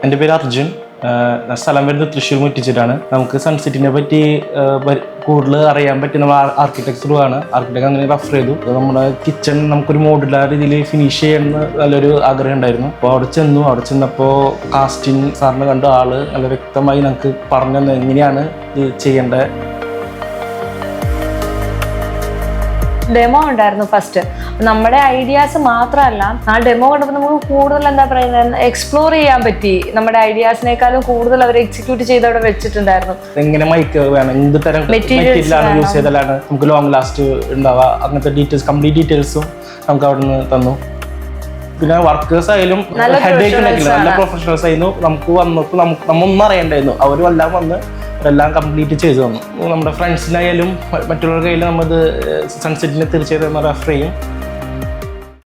എൻ്റെ പേര് അർജുൻ. സ്ഥലം വരുന്നത് തൃശ്ശൂർ മുറ്റിച്ചിട്ടാണ്. നമുക്ക് സൺസെറ്റിനെ പറ്റി കൂടുതൽ അറിയാൻ പറ്റി നമ്മൾ ആർക്കിടെക്ചറുമാണ്. ആർക്കിടെക്ട് അങ്ങനെ റെഫർ ചെയ്തു. നമ്മുടെ കിച്ചൺ നമുക്കൊരു മോഡുലാർ രീതിയിൽ ഫിനിഷ് ചെയ്യണമെന്ന് നല്ലൊരു ആഗ്രഹം ഉണ്ടായിരുന്നു. അപ്പോൾ അവിടെ ചെന്നപ്പോൾ കാസ്റ്റിംഗ് സാറിനെ കണ്ട ആള് നല്ല വ്യക്തമായി നമുക്ക് പറഞ്ഞു തന്നെ എങ്ങനെയാണ് ഇത് ചെയ്യേണ്ടത്. ഡെമോ ഉണ്ടായിരുന്നു ഫസ്റ്റ്. നമ്മുടെ ഐഡിയാസ് മാത്രമല്ല, ആ ഡെമോ കണ്ടപ്പോൾ നമുക്ക് കൂടുതൽ എന്താ പറയുന്നത് എക്സ്പ്ലോർ ചെയ്യാൻ പറ്റി. നമ്മുടെ ഐഡിയാസിനേക്കാളും കൂടുതൽ അവർ എക്സിക്യൂട്ട് ചെയ്ത് അവിടെ വെച്ചിട്ടുണ്ടായിരുന്നു. എങ്ങനെ മൈക്ക് വേണം, എന്ത് തരം മെറ്റീരിയലാണ് യൂസ് ചെയ്താലാണ് നമുക്ക് ലോങ് ലാസ്റ്റ് ഉണ്ടാവുക, അങ്ങനത്തെ ഡീറ്റെയിൽസ് കംപ്ലീറ്റ് ഡീറ്റെയിൽസ് നമുക്ക് അവിടെ നിന്ന് തന്നു. പിന്നെ വർക്കേഴ്സ് ആയാലും ഹെഡേക്ക് ഉണ്ടാക്കില്ല, നല്ല പ്രൊഫഷണൽസ് ആയിരുന്നു. നമുക്ക് വന്നപ്പോൾ നമ്മൊന്നും അറിയണ്ടായിരുന്നു, അവരും എല്ലാം വന്ന് എല്ലാം കംപ്ലീറ്റ് ചെയ്തു തന്നു. നമ്മുടെ ഫ്രണ്ട്സിനായാലും മറ്റുള്ളവരുടെ കയ്യിൽ നമ്മത് സൺസെറ്റിനെ തീർച്ചയായിട്ടും റെഫർ ചെയ്യും.